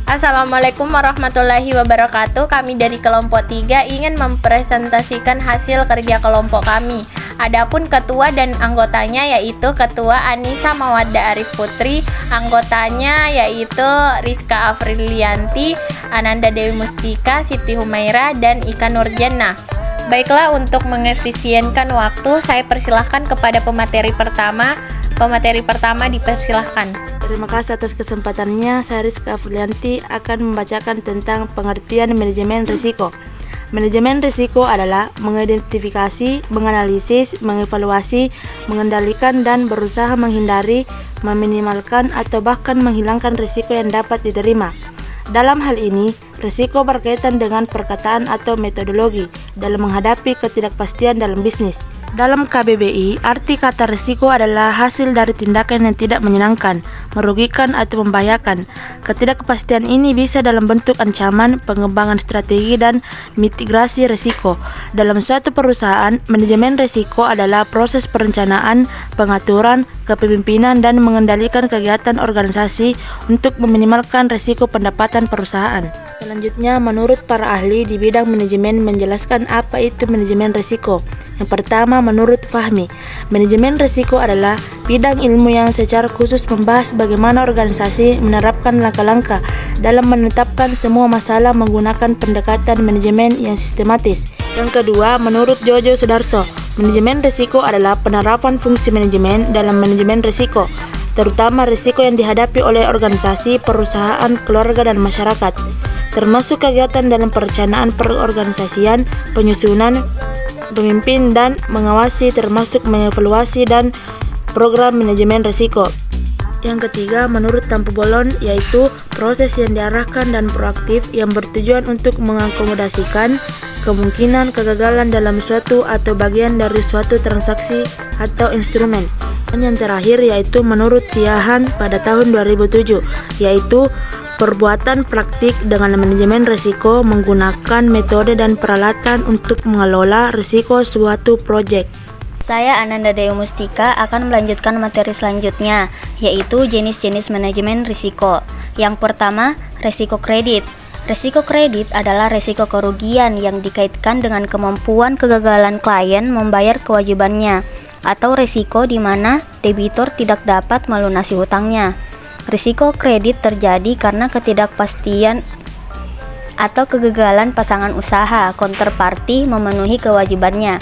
Assalamualaikum warahmatullahi wabarakatuh. Kami dari kelompok 3 ingin mempresentasikan hasil kerja kelompok kami. Adapun ketua dan anggotanya yaitu Ketua Anissa Mawaddah Arif Putri, anggotanya yaitu Rizka Afrilianti, Ananda Dewi Mustika, Siti Humaira, dan Ika Nurjannah. Baiklah, untuk mengefisienkan waktu, saya persilahkan kepada pemateri pertama. Pemateri pertama dipersilahkan. Terima kasih atas kesempatannya. Saya Rizka Afrilianti akan membacakan tentang pengertian manajemen risiko. Manajemen risiko adalah mengidentifikasi, menganalisis, mengevaluasi, mengendalikan, dan berusaha menghindari, meminimalkan, atau bahkan menghilangkan risiko yang dapat diterima. Dalam hal ini, risiko berkaitan dengan perkataan atau metodologi dalam menghadapi ketidakpastian dalam bisnis. Dalam KBBI, arti kata risiko adalah hasil dari tindakan yang tidak menyenangkan, merugikan, atau membahayakan. Ketidakpastian ini bisa dalam bentuk ancaman, pengembangan strategi, dan mitigasi risiko. Dalam suatu perusahaan, manajemen risiko adalah proses perencanaan, pengaturan, kepemimpinan, dan mengendalikan kegiatan organisasi untuk meminimalkan risiko pendapatan perusahaan. Selanjutnya, menurut para ahli di bidang manajemen menjelaskan apa itu manajemen risiko. Yang pertama, menurut Fahmi, manajemen risiko adalah bidang ilmu yang secara khusus membahas bagaimana organisasi menerapkan langkah-langkah dalam menetapkan semua masalah menggunakan pendekatan manajemen yang sistematis. Yang kedua, menurut Jojo Sudarso, manajemen risiko adalah penerapan fungsi manajemen dalam manajemen risiko, terutama risiko yang dihadapi oleh organisasi, perusahaan, keluarga, dan masyarakat, termasuk kegiatan dalam perencanaan perorganisasian, penyusunan, pemimpin, dan mengawasi, termasuk mengevaluasi dan program manajemen risiko. Yang ketiga, menurut Tampu Bolon, yaitu proses yang diarahkan dan proaktif yang bertujuan untuk mengakomodasikan kemungkinan kegagalan dalam suatu atau bagian dari suatu transaksi atau instrumen. Dan yang terakhir yaitu menurut Siahan pada tahun 2007, yaitu perbuatan praktik dengan manajemen risiko menggunakan metode dan peralatan untuk mengelola risiko suatu proyek. Saya Ananda Dewi Mustika akan melanjutkan materi selanjutnya, yaitu jenis-jenis manajemen risiko. Yang pertama, risiko kredit. Risiko kredit adalah risiko kerugian yang dikaitkan dengan kemampuan kegagalan klien membayar kewajibannya, atau risiko di mana debitur tidak dapat melunasi hutangnya. Risiko kredit terjadi karena ketidakpastian atau kegagalan pasangan usaha counterparty memenuhi kewajibannya.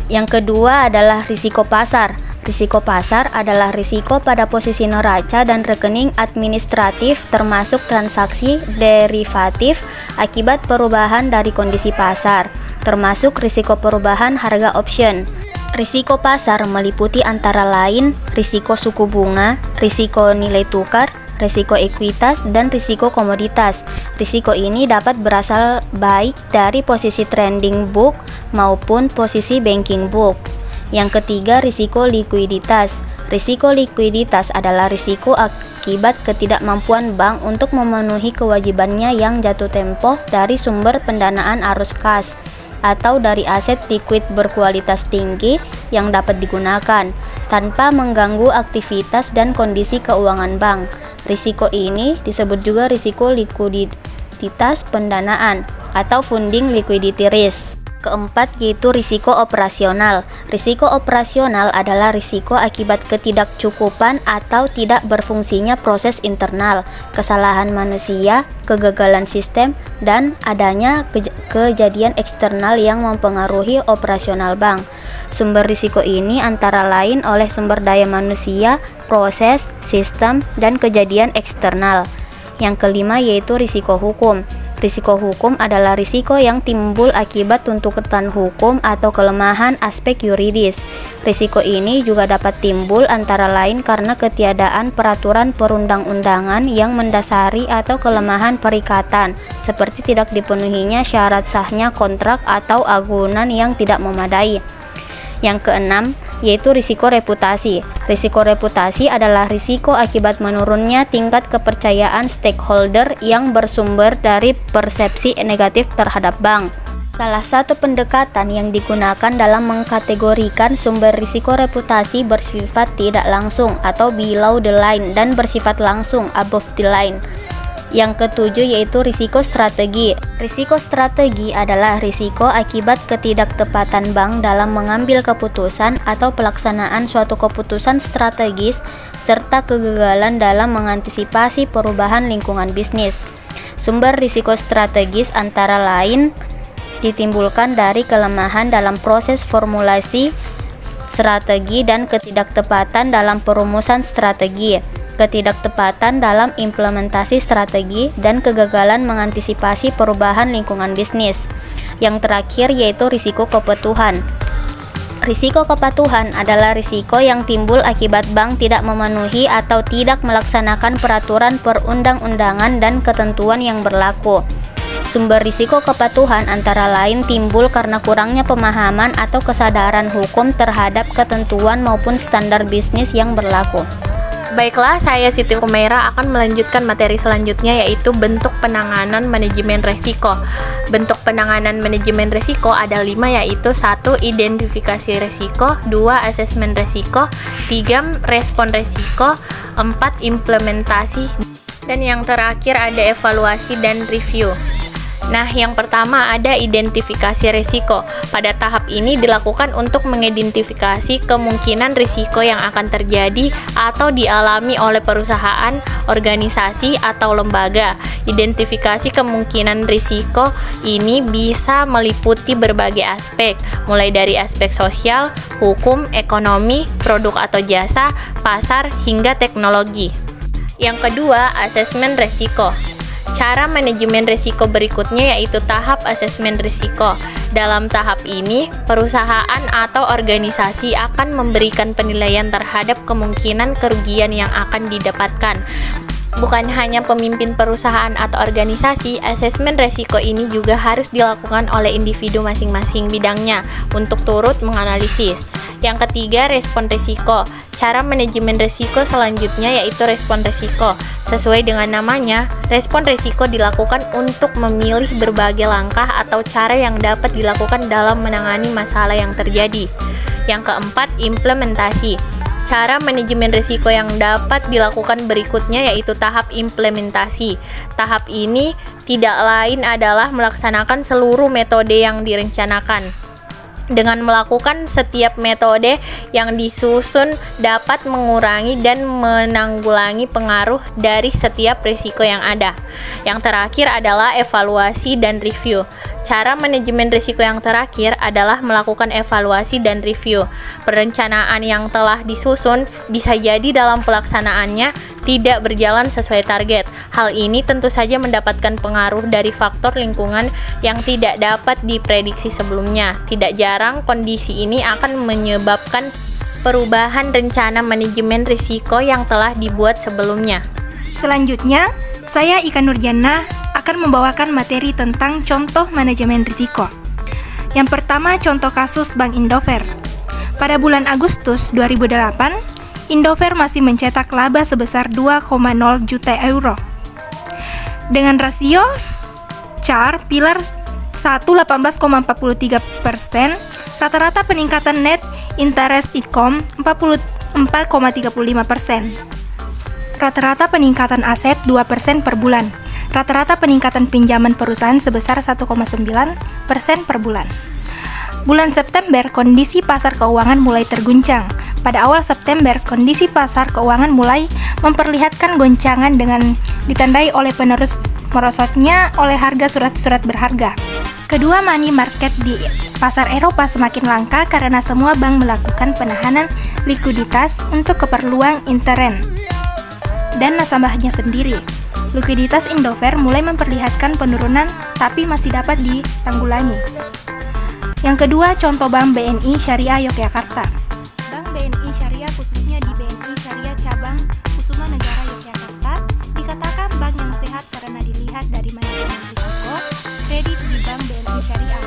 Yang kedua adalah risiko pasar. Risiko pasar adalah risiko pada posisi neraca dan rekening administratif termasuk transaksi derivatif akibat perubahan dari kondisi pasar, termasuk risiko perubahan harga option. Risiko pasar meliputi antara lain risiko suku bunga, risiko nilai tukar, risiko ekuitas, dan risiko komoditas. Risiko ini dapat berasal baik dari posisi trading book maupun posisi banking book. Yang ketiga, risiko likuiditas. Risiko likuiditas adalah risiko akibat ketidakmampuan bank untuk memenuhi kewajibannya yang jatuh tempo dari sumber pendanaan arus kas atau dari aset likuid berkualitas tinggi yang dapat digunakan tanpa mengganggu aktivitas dan kondisi keuangan bank. Risiko ini disebut juga risiko likuiditas pendanaan atau funding liquidity risk. Keempat, yaitu risiko operasional. Risiko operasional adalah risiko akibat ketidakcukupan atau tidak berfungsinya proses internal, kesalahan manusia, kegagalan sistem, dan adanya kejadian eksternal yang mempengaruhi operasional bank. Sumber risiko ini antara lain oleh sumber daya manusia, proses, sistem, dan kejadian eksternal. Yang kelima, yaitu risiko hukum. Risiko hukum adalah risiko yang timbul akibat tuntutan hukum atau kelemahan aspek yuridis. Risiko ini juga dapat timbul antara lain karena ketiadaan peraturan perundang-undangan yang mendasari atau kelemahan perikatan, seperti tidak dipenuhinya syarat sahnya kontrak atau agunan yang tidak memadai. Yang keenam, yaitu risiko reputasi. Risiko reputasi adalah risiko akibat menurunnya tingkat kepercayaan stakeholder yang bersumber dari persepsi negatif terhadap bank. Salah satu pendekatan yang digunakan dalam mengkategorikan sumber risiko reputasi bersifat tidak langsung atau below the line dan bersifat langsung above the line. Yang ketujuh yaitu risiko strategi. Risiko strategi adalah risiko akibat ketidaktepatan bank dalam mengambil keputusan atau pelaksanaan suatu keputusan strategis serta kegagalan dalam mengantisipasi perubahan lingkungan bisnis. Sumber risiko strategis antara lain ditimbulkan dari kelemahan dalam proses formulasi strategi dan ketidaktepatan dalam perumusan strategi, ketidaktepatan dalam implementasi strategi, dan kegagalan mengantisipasi perubahan lingkungan bisnis. Yang terakhir yaitu risiko kepatuhan. Risiko kepatuhan adalah risiko yang timbul akibat bank tidak memenuhi atau tidak melaksanakan peraturan perundang-undangan dan ketentuan yang berlaku. Sumber risiko kepatuhan antara lain timbul karena kurangnya pemahaman atau kesadaran hukum terhadap ketentuan maupun standar bisnis yang berlaku. Baiklah, saya Siti Humaira akan melanjutkan materi selanjutnya yaitu bentuk penanganan manajemen resiko. Bentuk penanganan manajemen resiko ada 5 yaitu 1. Identifikasi resiko, 2. Asesmen resiko, 3. Respon resiko, 4. Implementasi, dan yang terakhir ada evaluasi dan review. Nah, yang pertama ada identifikasi risiko. Pada tahap ini dilakukan untuk mengidentifikasi kemungkinan risiko yang akan terjadi atau dialami oleh perusahaan, organisasi, atau lembaga. Identifikasi kemungkinan risiko ini bisa meliputi berbagai aspek, mulai dari aspek sosial, hukum, ekonomi, produk atau jasa, pasar, hingga teknologi. Yang kedua, asesmen risiko. Cara manajemen risiko berikutnya yaitu tahap asesmen risiko. Dalam tahap ini, perusahaan atau organisasi akan memberikan penilaian terhadap kemungkinan kerugian yang akan didapatkan. Bukan hanya pemimpin perusahaan atau organisasi, asesmen risiko ini juga harus dilakukan oleh individu masing-masing bidangnya untuk turut menganalisis. Yang ketiga, respon risiko. Cara manajemen risiko selanjutnya yaitu respon risiko. Sesuai dengan namanya, respon risiko dilakukan untuk memilih berbagai langkah atau cara yang dapat dilakukan dalam menangani masalah yang terjadi. Yang keempat, implementasi. Cara manajemen risiko yang dapat dilakukan berikutnya yaitu tahap implementasi. Tahap ini tidak lain adalah melaksanakan seluruh metode yang direncanakan. Dengan melakukan setiap metode yang disusun dapat mengurangi dan menanggulangi pengaruh dari setiap risiko yang ada. Yang terakhir adalah evaluasi dan review. Cara manajemen risiko yang terakhir adalah melakukan evaluasi dan review. Perencanaan yang telah disusun bisa jadi dalam pelaksanaannya tidak berjalan sesuai target. Hal ini tentu saja mendapatkan pengaruh dari faktor lingkungan yang tidak dapat diprediksi sebelumnya. Tidak jarang kondisi ini akan menyebabkan perubahan rencana manajemen risiko yang telah dibuat sebelumnya. Selanjutnya, saya Ika Nurjana akan membawakan materi tentang contoh manajemen risiko. Yang pertama, contoh kasus Bank Indover. Pada bulan Agustus 2008, Indover masih mencetak laba sebesar 2,0 juta euro. Dengan rasio CAR pilar 1 18,43%, rata-rata peningkatan net interest income 44,35%. Rata-rata peningkatan aset 2% per bulan. Rata-rata peningkatan pinjaman perusahaan sebesar 1,9% per bulan. Bulan September, kondisi pasar keuangan mulai terguncang. Pada awal September, kondisi pasar keuangan mulai memperlihatkan goncangan dengan ditandai oleh penerus merosotnya oleh harga surat-surat berharga. Kedua, money market di pasar Eropa semakin langka karena semua bank melakukan penahanan likuiditas untuk keperluan intern dan nasabahnya sendiri. Likuiditas Indover mulai memperlihatkan penurunan tapi masih dapat ditanggulangi. Yang kedua, contoh Bank BNI Syariah Yogyakarta. Bank BNI Syariah khususnya di BNI Syariah Cabang Kusuma Negara Yogyakarta dikatakan bank yang sehat karena dilihat dari manajemen risiko kredit di Bank BNI Syariah.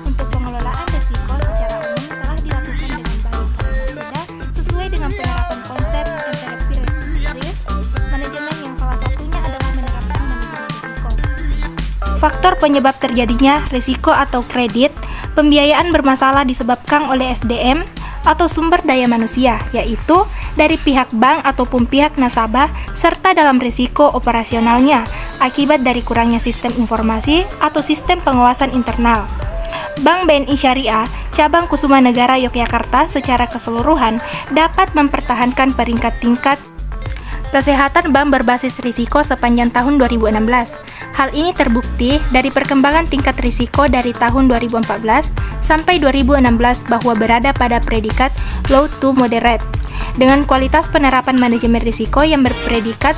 Untuk pengelolaan risiko secara umum telah dilakukan dengan baik karena sudah sesuai dengan penerapan konsep enterprise risk manajemen yang salah satunya adalah menerapkan manajemen risiko. Faktor penyebab terjadinya risiko atau kredit pembiayaan bermasalah disebabkan oleh SDM atau sumber daya manusia, yaitu dari pihak bank ataupun pihak nasabah, serta dalam risiko operasionalnya akibat dari kurangnya sistem informasi atau sistem pengawasan internal. Bank BNI Syariah, cabang Kusuma Negara Yogyakarta secara keseluruhan dapat mempertahankan peringkat tingkat kesehatan bank berbasis risiko sepanjang tahun 2016. Hal ini terbukti dari perkembangan tingkat risiko dari tahun 2014 sampai 2016 bahwa berada pada predikat low to moderate, dengan kualitas penerapan manajemen risiko yang berpredikat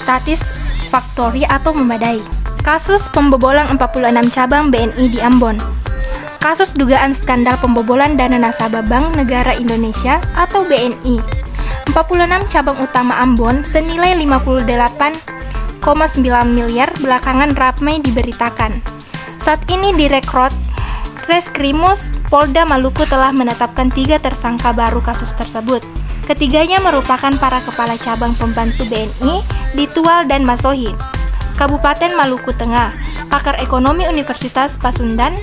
satisfactory atau memadai. Kasus pembobolan 46 cabang BNI di Ambon. Kasus dugaan skandal pembobolan dana nasabah Bank Negara Indonesia atau BNI. 46 cabang utama Ambon senilai 58,9 miliar belakangan ramai diberitakan. Saat ini Direktorat Reskrimus Polda Maluku telah menetapkan 3 tersangka baru kasus tersebut. Ketiganya merupakan para kepala cabang pembantu BNI di Tual dan Masohi, Kabupaten Maluku Tengah, pakar ekonomi Universitas Pasundan,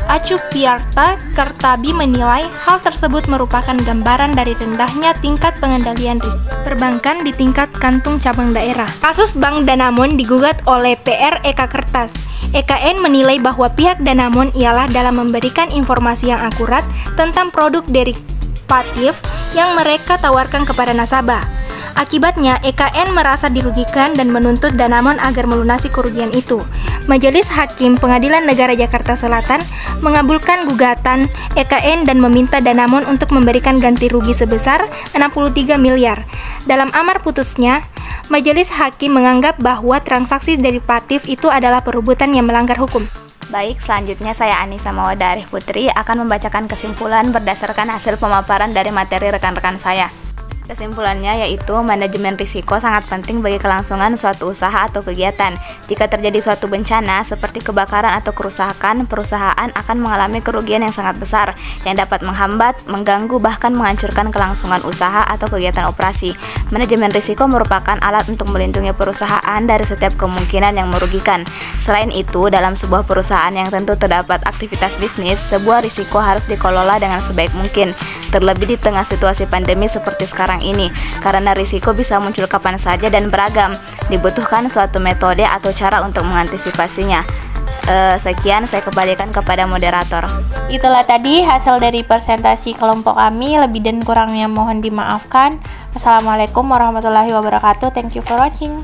Acupiarta Kartabi menilai hal tersebut merupakan gambaran dari rendahnya tingkat pengendalian risiko perbankan di tingkat kantung cabang daerah. Kasus Bank Danamon digugat oleh PR Eka Kertas. EKN menilai bahwa pihak Danamon ialah dalam memberikan informasi yang akurat tentang produk derivatif yang mereka tawarkan kepada nasabah. Akibatnya, EKN merasa dirugikan dan menuntut Danamon agar melunasi kerugian itu. Majelis Hakim Pengadilan Negara Jakarta Selatan mengabulkan gugatan EKN dan meminta Danamon untuk memberikan ganti rugi sebesar 63 miliar. Dalam amar putusnya, Majelis Hakim menganggap bahwa transaksi derivatif itu adalah perbuatan yang melanggar hukum. Baik, selanjutnya saya Anissa Mawada Arif Putri akan membacakan kesimpulan berdasarkan hasil pemaparan dari materi rekan-rekan saya. Kesimpulannya yaitu manajemen risiko sangat penting bagi kelangsungan suatu usaha atau kegiatan. Jika terjadi suatu bencana seperti kebakaran atau kerusakan, perusahaan akan mengalami kerugian yang sangat besar yang dapat menghambat, mengganggu, bahkan menghancurkan kelangsungan usaha atau kegiatan operasi. Manajemen risiko merupakan alat untuk melindungi perusahaan dari setiap kemungkinan yang merugikan. Selain itu, dalam sebuah perusahaan yang tentu terdapat aktivitas bisnis, sebuah risiko harus dikelola dengan sebaik mungkin. Terlebih di tengah situasi pandemi seperti sekarang ini, karena risiko bisa muncul kapan saja dan beragam. Dibutuhkan suatu metode atau cara untuk mengantisipasinya. Sekian, saya kembalikan kepada moderator. Itulah tadi hasil dari presentasi kelompok kami. Lebih dan kurangnya mohon dimaafkan. Assalamualaikum warahmatullahi wabarakatuh. Thank you for watching.